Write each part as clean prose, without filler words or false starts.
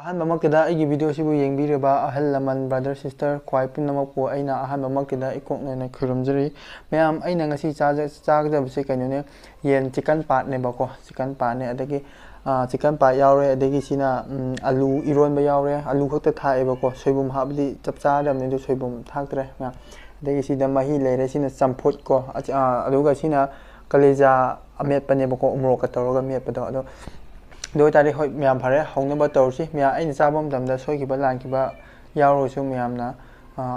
ꯑꯍꯥꯟꯕꯃꯛꯇꯗ ꯑꯩꯒꯤ ꯚꯤꯗꯤꯑꯣꯁꯤꯕꯨ ꯌꯦꯡꯕꯤꯔꯤꯕ ꯑꯍꯜ ꯂꯃꯟ ꯕ꯭ꯔꯗꯔ ꯁꯤꯁꯇꯔ ꯈ꯭ꯋꯥꯏ ꯄꯨꯝꯅꯃꯛꯄꯨ ꯑꯩꯅ ꯑꯍꯥꯟꯕꯃꯛꯇꯗ ꯏꯀꯣꯛꯅꯅ ꯈꯨꯔꯨꯝꯖꯔꯤ ꯃꯌꯥꯝ ꯑꯩꯅ ꯉꯁꯤ ꯆꯥꯒꯗꯕꯁꯦ ꯀꯩꯅꯣꯅꯦ ꯌꯦꯟ ꯆꯤꯀꯟ ꯄꯥꯔꯠꯅꯦꯕꯀꯣ ꯆꯤꯀꯟ ꯄꯥꯔꯠꯅꯦ ꯑꯗꯒꯤ ꯆꯤꯀꯟ ꯄꯥꯔꯠ ꯌꯥꯎꯔꯦ ꯑꯗꯒꯤ ꯁꯤꯅ ꯑꯂꯨ ꯏꯔꯣꯟꯕ ꯌꯥꯎꯔꯦ ꯑꯂꯨ ꯈꯛꯇ ꯊꯥꯛꯑꯦꯕꯀꯣ ꯁꯣꯏꯕꯨꯝ ꯍꯥꯞꯄꯗꯤ ꯆꯞ ꯆꯥꯗꯕꯅꯤ ꯑꯗꯨ ꯁꯣꯏꯕꯨꯝ ꯊꯥꯛꯇ꯭ꯔꯦ ꯃꯌꯥꯝ ꯑꯗꯒꯤ ꯁꯤꯗ ꯃꯍꯤ ꯂꯩꯔꯦ ꯁꯤꯅ ꯆꯝꯐꯨꯠ ꯀꯣ ꯑꯗꯨꯒ ꯁꯤꯅ ꯀꯂꯦꯖꯥ ꯑꯃꯦꯠꯄꯅꯦꯕꯀꯣ ꯎꯃꯣꯔꯣꯛꯀ ꯇꯧꯔꯒ ꯃꯦꯠꯄꯗꯣ ꯑꯗꯣ ꯑꯗꯨ ꯑꯣꯏꯇꯥꯔꯗꯤ ꯍꯣꯏ ꯃꯌꯥꯝ ꯐꯔꯦ ꯍꯧꯅꯕ ꯇꯧꯔꯁꯤ ꯃꯌꯥꯝ ꯑꯩꯅ ꯆꯥꯕ ꯃꯇꯝꯗ ꯁꯣꯏꯈꯤꯕ ꯂꯥꯟꯈꯤꯕ ꯌꯥꯎꯔꯒꯁꯨ ꯃꯌꯥꯝꯅ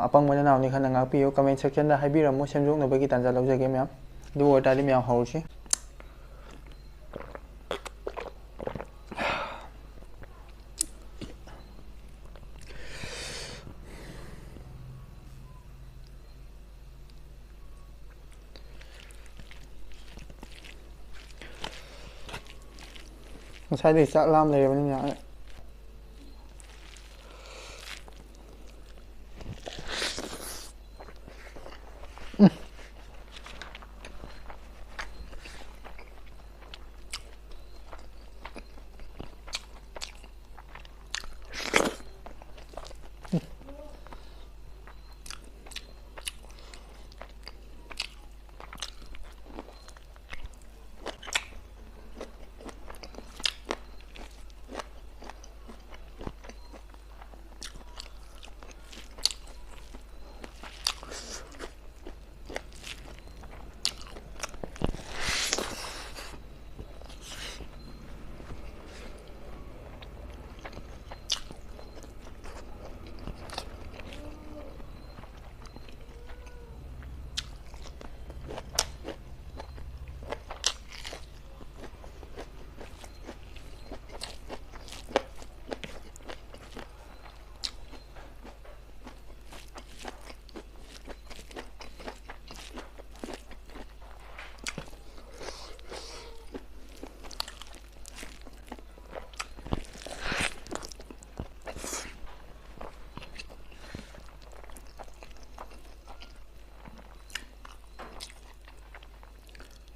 ꯑꯄꯪꯕ ꯅꯅꯥꯎꯅꯤ ꯈꯟꯅ ꯉꯥꯛꯄꯤꯌꯨ ꯀꯃꯦꯟ ꯁꯦꯛꯁꯟꯗ ꯍꯥꯏꯕꯤꯔꯝꯃꯨ ꯁꯦꯝꯗꯣꯛꯅꯕꯒꯤ ꯇꯥꯟꯖꯥ ꯂꯧꯖꯒꯦ ꯃꯌꯥꯝ ꯑꯗꯨ ꯑꯣꯏꯇꯥꯔꯗꯤ ꯃꯌꯥꯝ ꯍꯧꯔꯁꯤ ꯉꯁꯥꯏꯗꯒꯤ ꯆꯥꯛ ꯂꯥꯝ ꯂꯩꯔꯕꯅꯤꯅ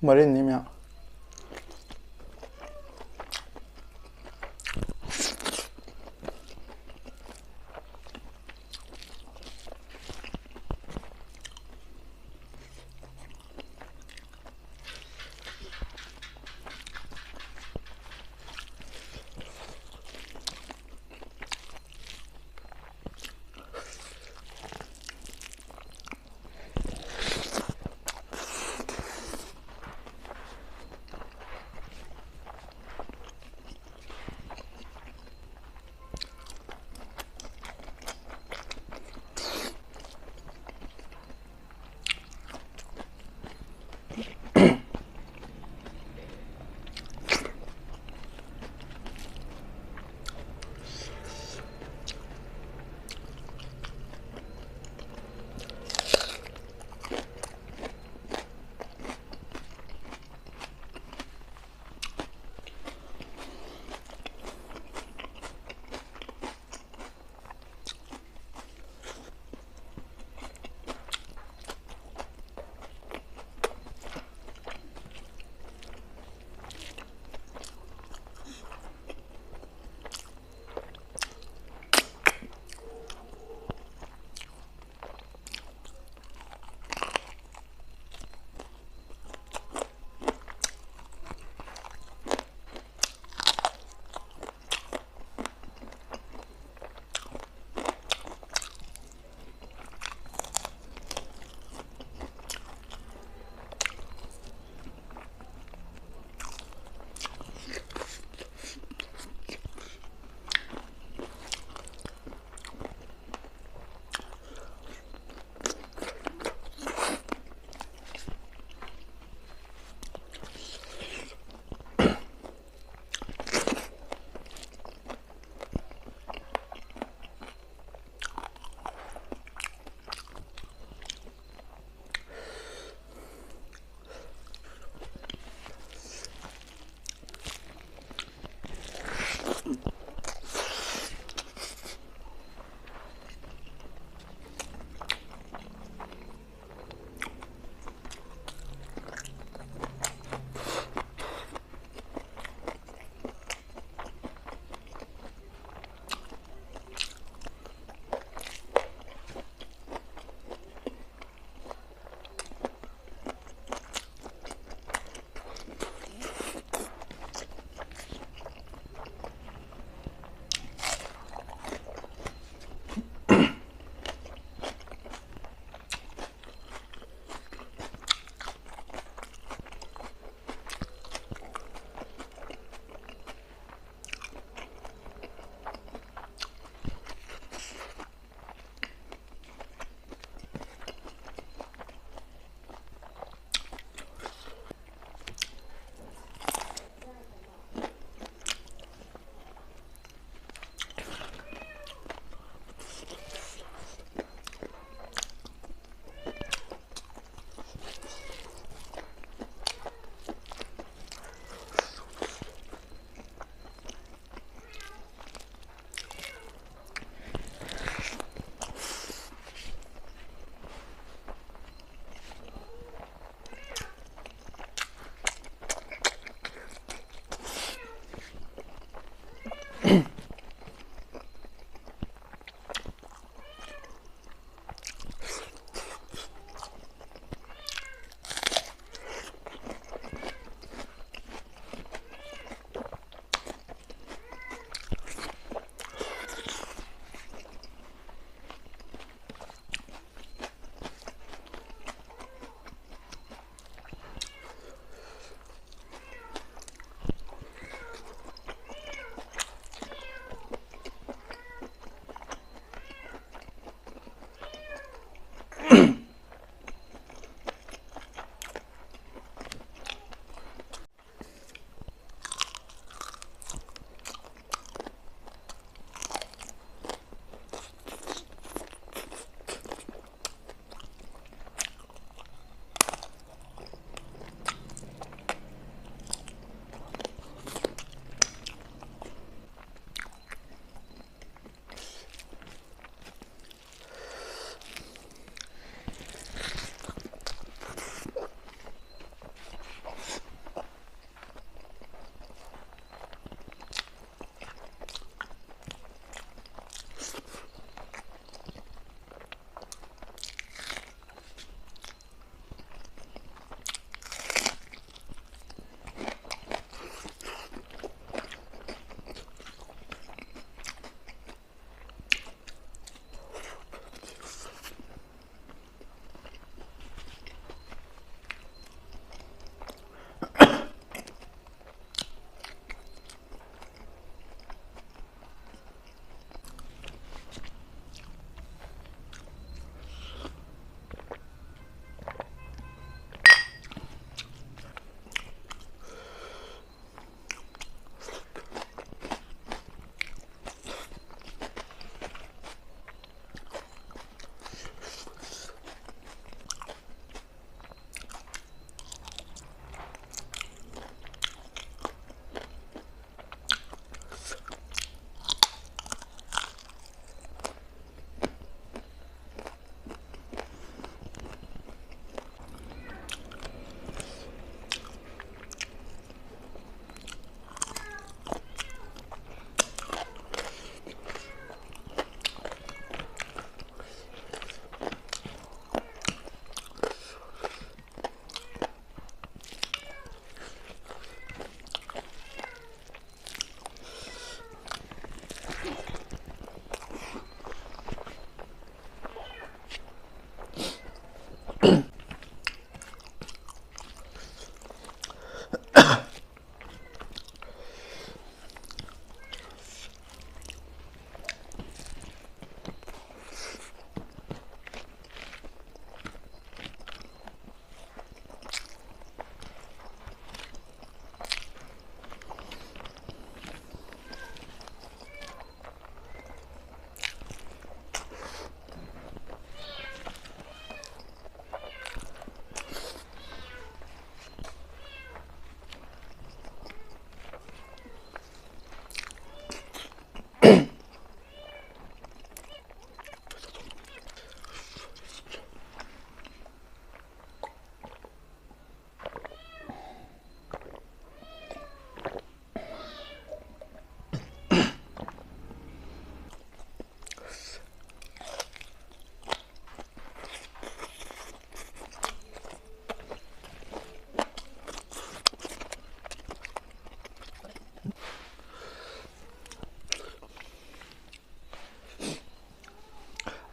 ꯃꯔꯤꯟꯅꯤ ꯃꯌꯥꯝ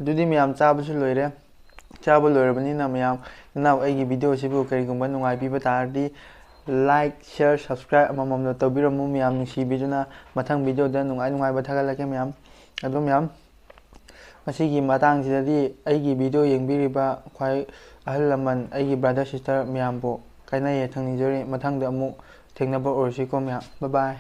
ꯑꯗꯨꯗꯤ ꯃꯌꯥꯝ ꯆꯥꯕꯁꯨ ꯂꯣꯏꯔꯦ ꯆꯥꯕ ꯂꯣꯏꯔꯕꯅꯤꯅ ꯃꯌꯥꯝ ꯅꯅꯥꯎ ꯑꯩꯒꯤ ꯚꯤꯗꯤꯑꯣꯁꯤꯕꯨ ꯀꯔꯤꯒꯨꯝꯕ ꯅꯨꯡꯉꯥꯏꯕꯤꯕ ꯇꯥꯔꯗꯤ ꯂꯥꯏꯛ ꯁꯤꯌꯔ ꯁꯕꯁꯀ꯭ꯔꯥꯏꯕ ꯑꯃꯃꯝꯗ ꯇꯧꯕꯤꯔꯝꯃꯨ ꯃꯌꯥꯝ ꯅꯨꯡꯁꯤꯕꯤꯗꯨꯅ ꯃꯊꯪ ꯚꯤꯗꯤꯑꯣꯗ ꯅꯨꯡꯉꯥꯏꯕ ꯊꯥꯒꯠꯂꯛꯀꯦ ꯃꯌꯥꯝ ꯑꯗꯣ ꯃꯌꯥꯝ ꯃꯁꯤꯒꯤ ꯃꯇꯥꯡꯁꯤꯗꯗꯤ ꯑꯩꯒꯤ ꯚꯤꯗꯤꯑꯣ ꯌꯦꯡꯕꯤꯔꯤꯕ ꯈ꯭ꯋꯥꯏ ꯑꯍꯜ ꯂꯃꯟ ꯑꯩꯒꯤ ꯕ꯭ꯔꯗꯔ ꯁꯤꯁꯇꯔ ꯃꯌꯥꯝꯕꯨ ꯀꯥꯏꯅ ꯌꯥꯊꯪ ꯅꯤꯖꯔꯤ ꯃꯊꯪꯗ ꯑꯃꯨꯛ ꯊꯦꯡꯅꯕ ꯑꯣꯏꯔꯁꯤꯀꯣ ꯃꯌꯥꯝ ꯕꯥꯏ ꯕꯥꯏ